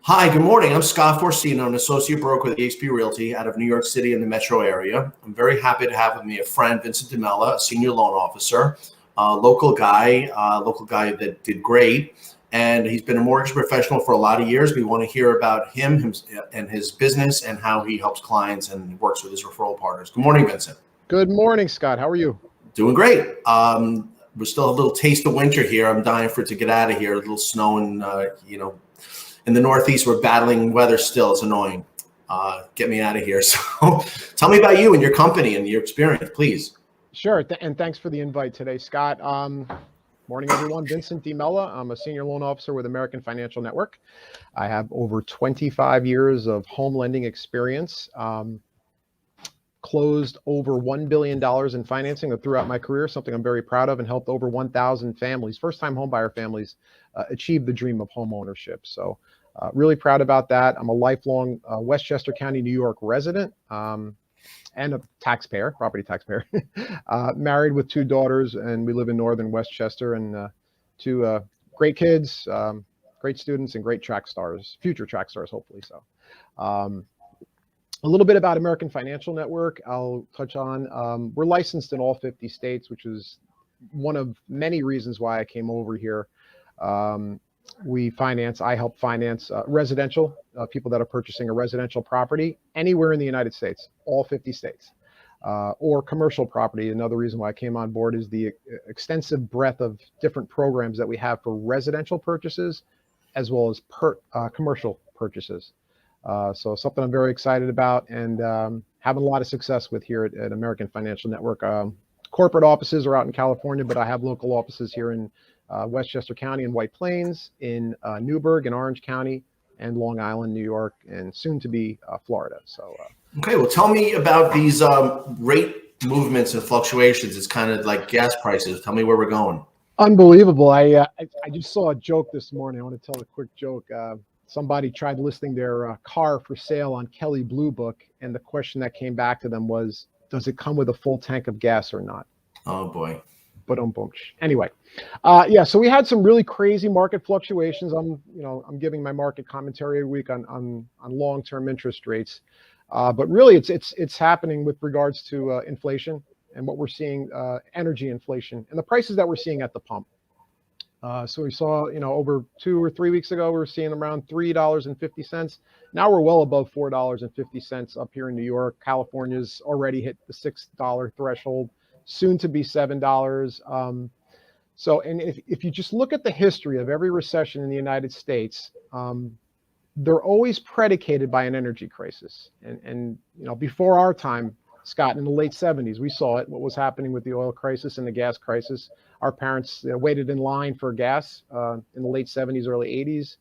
Hi, good morning. I'm Scott Forsino. I'm an associate broker with eXp Realty out of New York City in the metro area. I'm very happy to have with me a friend, Vincent DiMella, a senior loan officer, local guy that did great. And he's been a mortgage professional for a lot of years. We want to hear about him and his business and how he helps clients and works with his referral partners. Good morning, Vincent. Good morning, Scott. How are you? Doing great. We still have a little taste of winter here. I'm dying for it to get out of here. A little snow and, in the Northeast, we're battling weather still. It's annoying. Get me out of here. So tell me about you and your company and your experience, please. Sure. And thanks for the invite today, Scott. Morning, everyone. Vincent DiMella. I'm a senior loan officer with American Financial Network. I have over 25 years of home lending experience. Closed over $1 billion in financing throughout my career, something I'm very proud of, and helped over 1,000 families, first-time homebuyer families, achieve the dream of home ownership. So really proud about that. I'm a lifelong Westchester County, New York resident and a taxpayer, property taxpayer, married with 2 daughters, and we live in northern Westchester, and 2 great kids, great students, and great track stars, future track stars, hopefully so. A little bit about American Financial Network I'll touch on. We're licensed in all 50 states, which is one of many reasons why I came over here. I help finance residential, people that are purchasing a residential property anywhere in the United States, all 50 states, or commercial property. Another reason why I came on board is the extensive breadth of different programs that we have for residential purchases, as well as commercial purchases. So something I'm very excited about and having a lot of success with here at American Financial Network. Corporate offices are out in California, but I have local offices here in Westchester County and White Plains, in Newburgh and Orange County, and Long Island, New York, and soon to be Florida. So, okay, well, tell me about these rate movements and fluctuations. It's kind of like gas prices. Tell me where we're going. Unbelievable. I just saw a joke this morning. I want to tell a quick joke. Somebody tried listing their car for sale on Kelley Blue Book, and the question that came back to them was, does it come with a full tank of gas or not? Oh boy. But anyway, so we had some really crazy market fluctuations. I'm giving my market commentary every week on long-term interest rates, but really it's happening with regards to inflation and what we're seeing, energy inflation, and the prices that we're seeing at the pump. So we saw, over 2 or 3 weeks ago, we were seeing around $3.50. Now we're well above $4.50 up here in New York. California's already hit the $6 threshold, soon to be $7. So, and if you just look at the history of every recession in the United States, they're always predicated by an energy crisis. And before our time, Scott, in the late 70s, we saw it, what was happening with the oil crisis and the gas crisis. Our parents waited in line for gas in the late 70s, early 80s.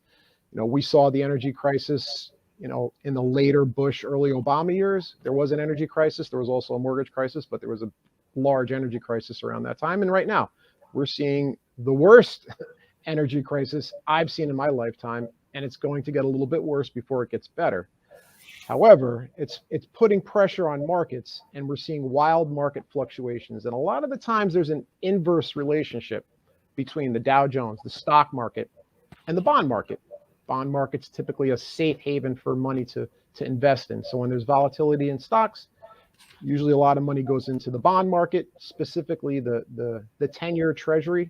We saw the energy crisis, in the later Bush, early Obama years. There was an energy crisis. There was also a mortgage crisis, but there was a large energy crisis around that time. And right now, we're seeing the worst energy crisis I've seen in my lifetime, and it's going to get a little bit worse before it gets better. However, it's putting pressure on markets, and we're seeing wild market fluctuations. And a lot of the times there's an inverse relationship between the Dow Jones, the stock market, and the bond market. Bond market's typically a safe haven for money to invest in. So when there's volatility in stocks, usually a lot of money goes into the bond market, specifically the 10-year treasury.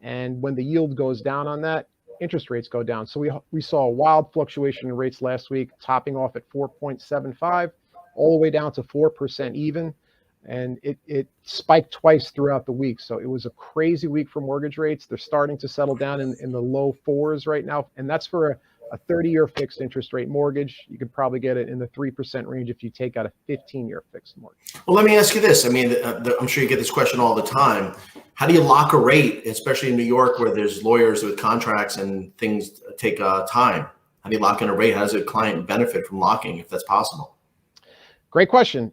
And when the yield goes down on that, interest rates go down. So we saw a wild fluctuation in rates last week, topping off at 4.75, all the way down to 4% even. And it spiked twice throughout the week. So it was a crazy week for mortgage rates. They're starting to settle down in the low 4s right now. And that's for a 30-year fixed interest rate mortgage. You could probably get it in the 3% range if you take out a 15-year fixed mortgage. Well, let me ask you this. I mean, I'm sure you get this question all the time. How do you lock a rate, especially in New York, where there's lawyers with contracts and things take time? How do you lock in a rate? How does a client benefit from locking, if that's possible? Great question.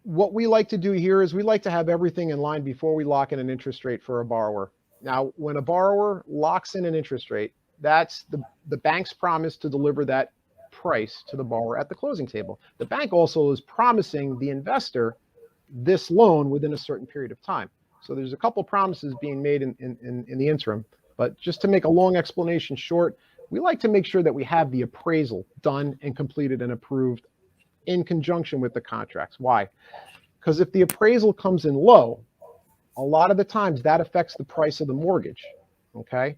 What we like to do here is we like to have everything in line before we lock in an interest rate for a borrower. Now, when a borrower locks in an interest rate, that's the bank's promise to deliver that price to the borrower at the closing table. The bank also is promising the investor this loan within a certain period of time. So there's a couple promises being made in the interim. But just to make a long explanation short, we like to make sure that we have the appraisal done and completed and approved in conjunction with the contracts. Why? Because if the appraisal comes in low, a lot of the times that affects the price of the mortgage, okay?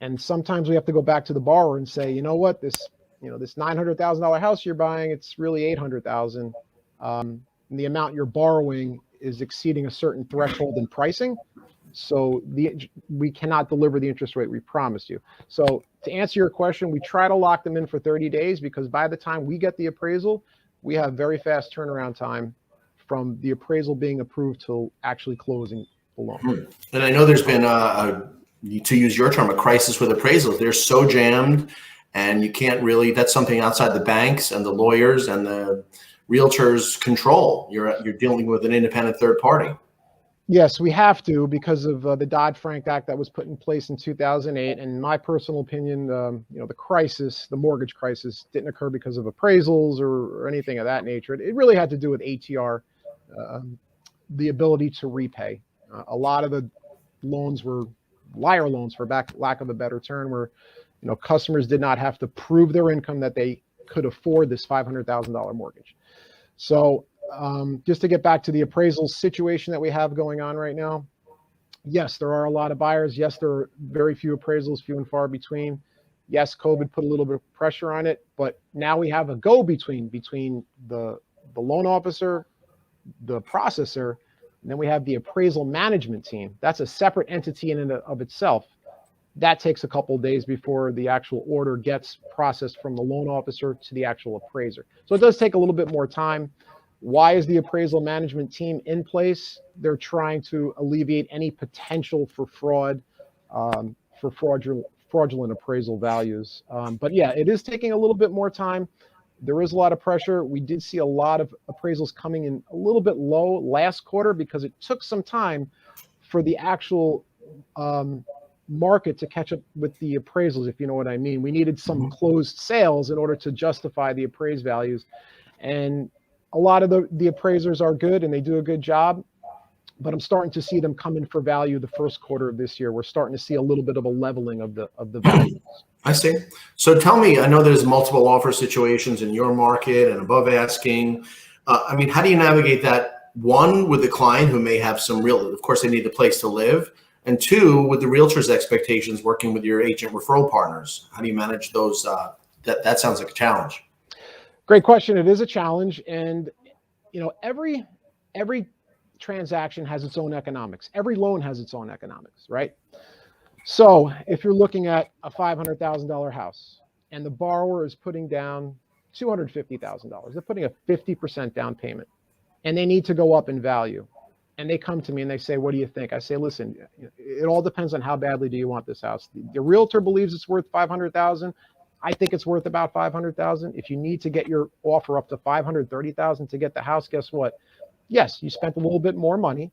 And sometimes we have to go back to the borrower and say, you know what, this $900,000 house you're buying, it's really 800,000. The amount you're borrowing is exceeding a certain threshold in pricing. So we cannot deliver the interest rate we promised you. So to answer your question, we try to lock them in for 30 days because by the time we get the appraisal, we have very fast turnaround time from the appraisal being approved to actually closing the loan. And I know there's been to use your term, a crisis with appraisals. They're so jammed, and you can't really. That's something outside the banks and the lawyers and the realtors' control. You're dealing with an independent third party. Yes, we have to because of the Dodd-Frank Act that was put in place in 2008. And in my personal opinion, the mortgage crisis, didn't occur because of appraisals or anything of that nature. It really had to do with ATR, the ability to repay. A lot of the loans were liar loans, for lack of a better term, where customers did not have to prove their income that they could afford this $500,000 mortgage. So just to get back to the appraisal situation that we have going on right now, yes, there are a lot of buyers. Yes, there are very few appraisals, few and far between. Yes, COVID put a little bit of pressure on it, but now we have a go-between between the loan officer, the processor, and then we have the appraisal management team. That's a separate entity in and of itself. That takes a couple of days before the actual order gets processed from the loan officer to the actual appraiser. So it does take a little bit more time. Why is the appraisal management team in place? They're trying to alleviate any potential for fraud, for fraudulent appraisal values. But yeah, it is taking a little bit more time. There is a lot of pressure. We did see a lot of appraisals coming in a little bit low last quarter because it took some time for the actual market to catch up with the appraisals, if you know what I mean. We needed some closed sales in order to justify the appraised values. And a lot of the appraisers are good and they do a good job, but I'm starting to see them come in for value the first quarter of this year. We're starting to see a little bit of a leveling of the values. I see. So tell me, I know there's multiple offer situations in your market and above asking. I mean, how do you navigate that? One, with the client who may have some of course, they need a place to live. And two, with the realtor's expectations working with your agent referral partners. How do you manage those? That sounds like a challenge. Great question. It is a challenge. And, every transaction has its own economics. Every loan has its own economics, right? So if you're looking at a $500,000 house and the borrower is putting down $250,000, they're putting a 50% down payment and they need to go up in value. And they come to me and they say, what do you think? I say, listen, it all depends on how badly do you want this house. The realtor believes it's worth $500,000. I think it's worth about $500,000. If you need to get your offer up to $530,000 to get the house, guess what? Yes, you spent a little bit more money.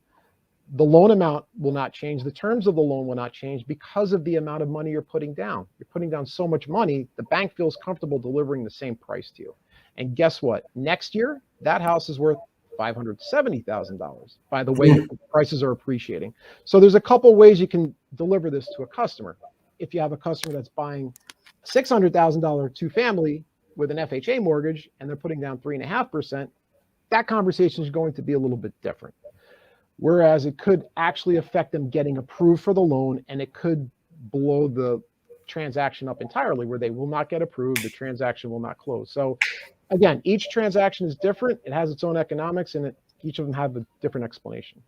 The loan amount will not change. The terms of the loan will not change because of the amount of money you're putting down. You're putting down so much money, the bank feels comfortable delivering the same price to you. And guess what? Next year, that house is worth $570,000 by the way prices are appreciating. So there's a couple ways you can deliver this to a customer. If you have a customer that's buying $600,000 two-family with an FHA mortgage and they're putting down 3.5%, that conversation is going to be a little bit different. Whereas it could actually affect them getting approved for the loan, and it could blow the transaction up entirely where they will not get approved, the transaction will not close. So again, each transaction is different. It has its own economics, and each of them have a different explanation.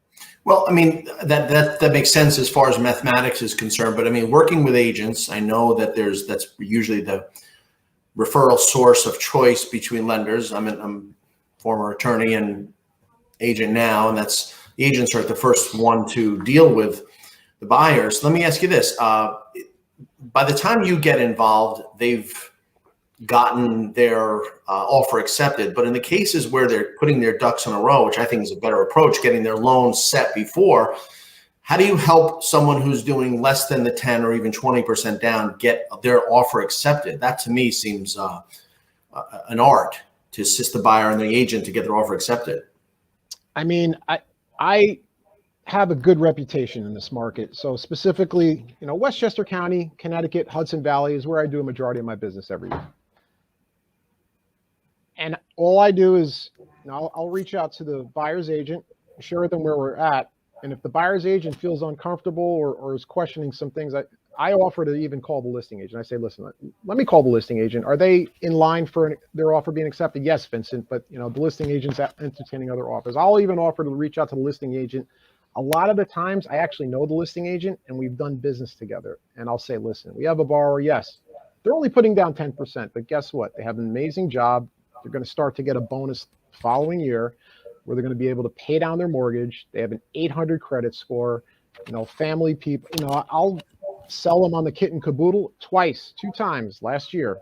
Well, I mean, that makes sense as far as mathematics is concerned. But I mean, working with agents, I know that that's usually the referral source of choice between lenders. I'm a former attorney and agent now, and the agents are the first one to deal with the buyers. Let me ask you this. By the time you get involved, they've gotten their offer accepted. But in the cases where they're putting their ducks in a row, which I think is a better approach, getting their loans set before, how do you help someone who's doing less than the 10 or even 20% down get their offer accepted? That to me seems an art to assist the buyer and the agent to get their offer accepted. I mean, I have a good reputation in this market. So specifically, Westchester County, Connecticut, Hudson Valley is where I do a majority of my business every year. And all I do is, I'll reach out to the buyer's agent, share with them where we're at. And if the buyer's agent feels uncomfortable or is questioning some things, I offer to even call the listing agent. I say, listen, let me call the listing agent. Are they in line for their offer being accepted? Yes, Vincent, but the listing agent's entertaining other offers. I'll even offer to reach out to the listing agent. A lot of the times I actually know the listing agent and we've done business together. And I'll say, listen, we have a borrower. Yes, they're only putting down 10%, but guess what? They have an amazing job. They're going to start to get a bonus the following year where they're going to be able to pay down their mortgage. They have an 800 credit score, family people, I'll sell them on the kit and caboodle two times last year.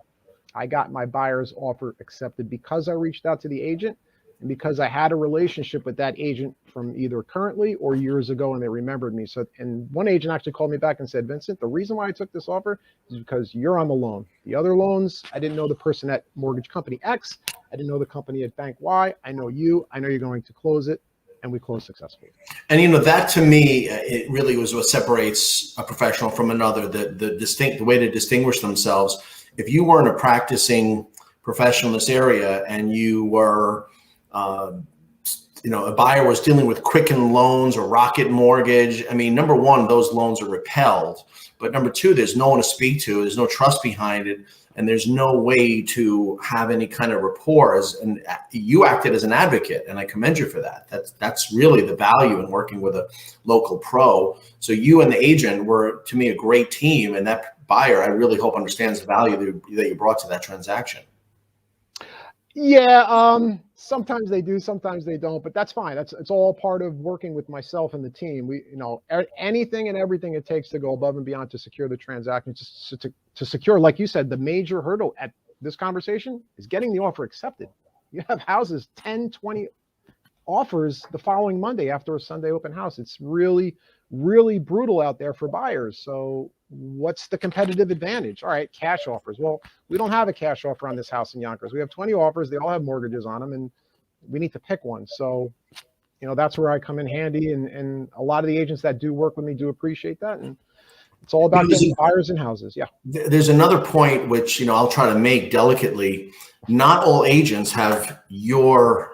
I got my buyer's offer accepted because I reached out to the agent and because I had a relationship with that agent from either currently or years ago, and they remembered me. So, and one agent actually called me back and said, Vincent, the reason why I took this offer is because you're on the loan. The other loans, I didn't know the person at mortgage company X. I didn't know the company at bank Y. I know you. I know you're going to close it. And we closed successfully. And that to me, it really was what separates a professional from another. The way to distinguish themselves. If you weren't a practicing professional in this area, and you were, a buyer was dealing with Quicken Loans or Rocket Mortgage. I mean, number one, those loans are repelled. But number two, there's no one to speak to. There's no trust behind it. And there's no way to have any kind of rapport. And you acted as an advocate, and I commend you for that. That's really the value in working with a local pro. So you and the agent were, to me, a great team. And that buyer, I really hope, understands the value that you brought to that transaction. Yeah, sometimes they do, sometimes they don't, but that's fine. It's all part of working with myself and the team. We, anything and everything it takes to go above and beyond to secure the transaction, to secure, like you said, the major hurdle at this conversation is getting the offer accepted. You have houses, 10, 20 offers the following Monday after a Sunday open house. It's really, really brutal out there for buyers. So what's the competitive advantage? All right, cash offers. Well, we don't have a cash offer on this house in Yonkers. We have 20 offers. They all have mortgages on them, and we need to pick one. So, that's where I come in handy. And a lot of the agents that do work with me do appreciate that. And it's all about getting buyers in houses. Yeah. There's another point which, I'll try to make delicately. Not all agents have your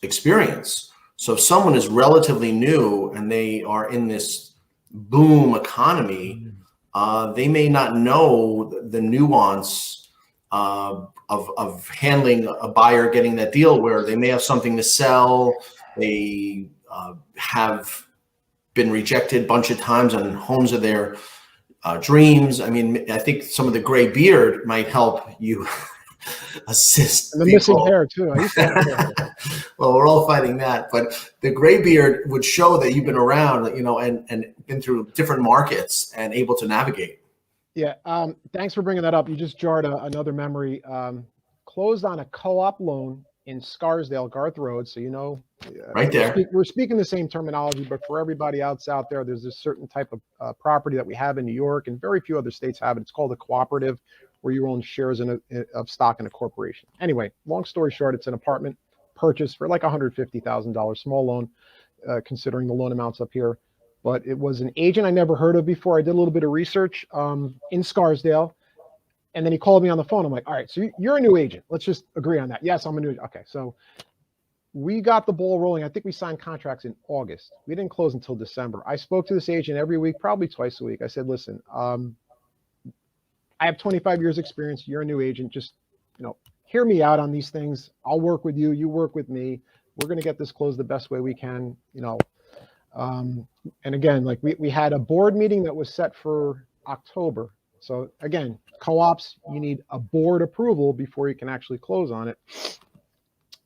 experience. So if someone is relatively new and they are in this boom economy, they may not know the nuance of handling a buyer getting that deal, where they may have something to sell. They have been rejected a bunch of times on homes of their dreams. I mean, I think some of the gray beard might help you assist. And the missing hair too. I used to have hair. Well, we're all fighting that, but the gray beard would show that you've been around, and been through different markets and able to navigate. Yeah. Thanks for bringing that up. You just jarred another memory. Closed on a co-op loan in Scarsdale, Garth Road. So, right there, we're speaking the same terminology, but for everybody else out there, there's a certain type of property that we have in New York, and very few other states have it. It's called a cooperative, where you own shares of stock in a corporation. Anyway, long story short, it's an apartment purchase for like $150,000, small loan, considering the loan amounts up here. But it was an agent I never heard of before. I did a little bit of research in Scarsdale, and then he called me on the phone. I'm like, all right, so you're a new agent. Let's just agree on that. Yes, I'm a new agent. Okay, so we got the ball rolling. I think we signed contracts in August. We didn't close until December. I spoke to this agent every week, probably twice a week. I said, listen, I have 25 years experience. You're a new agent. Just, hear me out on these things. I'll work with you. You work with me. We're going to get this closed the best way we can, and again, like we had a board meeting that was set for October. So again, co-ops, you need a board approval before you can actually close on it.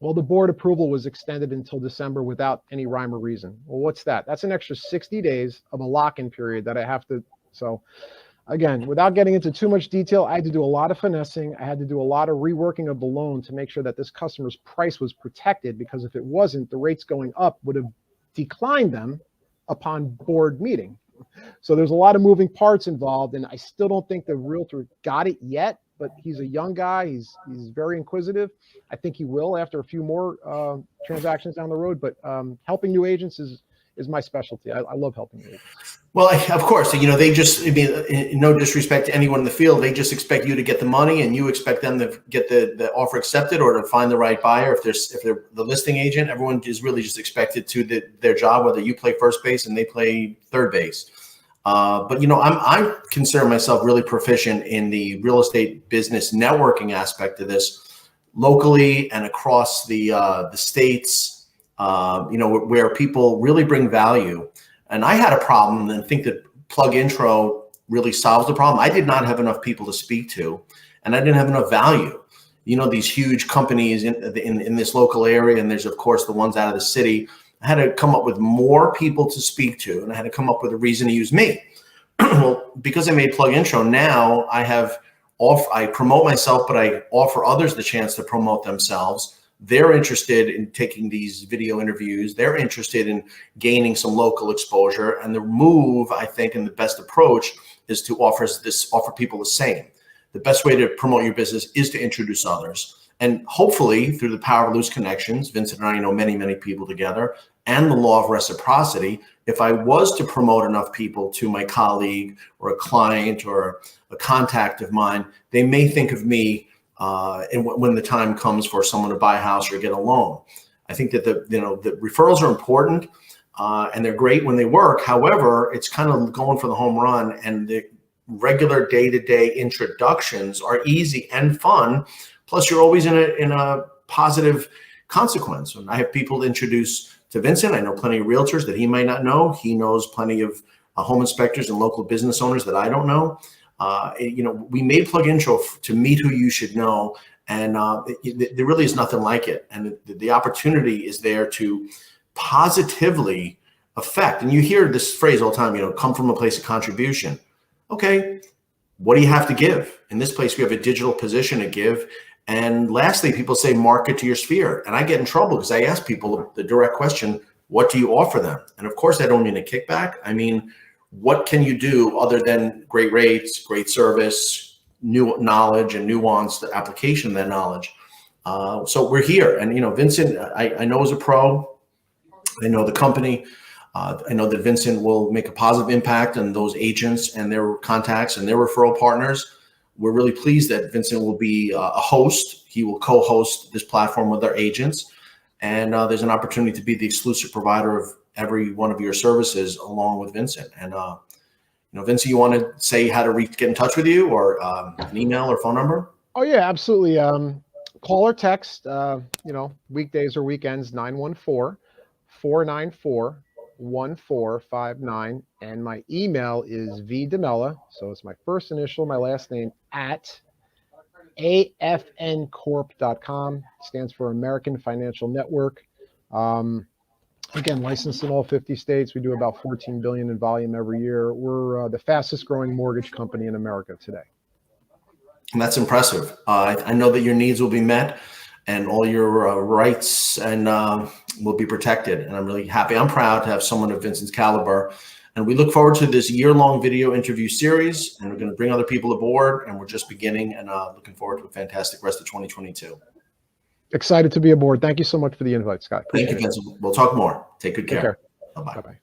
Well, the board approval was extended until December without any rhyme or reason. Well, what's that? That's an extra 60 days of a lock-in period that I have to, so again, without getting into too much detail, I had to do a lot of finessing. I had to do a lot of reworking of the loan to make sure that this customer's price was protected, because if it wasn't, the rates going up would have declined them upon board meeting. So there's a lot of moving parts involved, and I still don't think the realtor got it yet, but he's a young guy. He's very inquisitive. I think he will after a few more transactions down the road, but helping new agents is my specialty. I love helping agents. Well, of course, you know, they just, I mean, no disrespect to anyone in the field, they just expect you to get the money, and you expect them to get the offer accepted or to find the right buyer. If they're the listing agent, everyone is really just expected to their job, whether you play first base and they play third base. But you know, I consider myself really proficient in the real estate business networking aspect of this, locally and across the states. You know, where people really bring value. And I had a problem, and think that PlugIntro really solves the problem. I did not have enough people to speak to, and I didn't have enough value. You know, these huge companies in this local area, and there's of course the ones out of the city. I had to come up with more people to speak to, and I had to come up with a reason to use me. Well, because I made PlugIntro, now I promote myself, but I offer others the chance to promote themselves. They're interested in taking these video interviews. They're interested in gaining some local exposure. And the move, I think, and the best approach is to offer people the same. The best way to promote your business is to introduce others. And hopefully, through the power of loose connections, Vincent and I know many, many people together, and the law of reciprocity, if I was to promote enough people to my colleague or a client or a contact of mine, they may think of me and when the time comes for someone to buy a house or get a loan. I think that the referrals are important, and they're great when they work. However, it's kind of going for the home run, and the regular day-to-day introductions are easy and fun. Plus, you're always in a positive consequence. When I have people introduce to Vincent, I know plenty of realtors that he might not know. He knows plenty of home inspectors and local business owners that I don't know. You know, we made PlugIntro to meet who you should know, and there really is nothing like it. And the opportunity is there to positively affect. And you hear this phrase all the time, you know, come from a place of contribution. Okay, what do you have to give? In this place, we have a digital position to give. And lastly, people say market to your sphere. And I get in trouble because I ask people the direct question, what do you offer them? And of course, I don't mean a kickback. I mean, what can you do other than great rates, great service, new knowledge, and nuanced application of that knowledge? So we're here. And, you know, Vincent, I know is a pro. I know the company. I know that Vincent will make a positive impact on those agents and their contacts and their referral partners. We're really pleased that Vincent will be a host. He will co-host this platform with our agents. And there's an opportunity to be the exclusive provider of every one of your services along with Vincent. And, you know, Vincent, you want to say how to get in touch with you, or an email or phone number? Oh, yeah, absolutely. Call or text, you know, weekdays or weekends, 914-494-1459. And my email is DiMella. So it's my first initial, my last name, at afncorp.com. Stands for American Financial Network. Again, licensed in all 50 states. We do about 14 billion in volume every year. We're the fastest growing mortgage company in America today. And that's impressive. I know that your needs will be met, and all your rights and will be protected. And I'm really happy. I'm proud to have someone of Vincent's caliber. And we look forward to this year-long video interview series. And we're going to bring other people aboard. And we're just beginning, and looking forward to a fantastic rest of 2022. Excited to be aboard. Thank you so much for the invite, Scott. Thank you, Vincent. We'll talk more. Take good care. Bye-bye.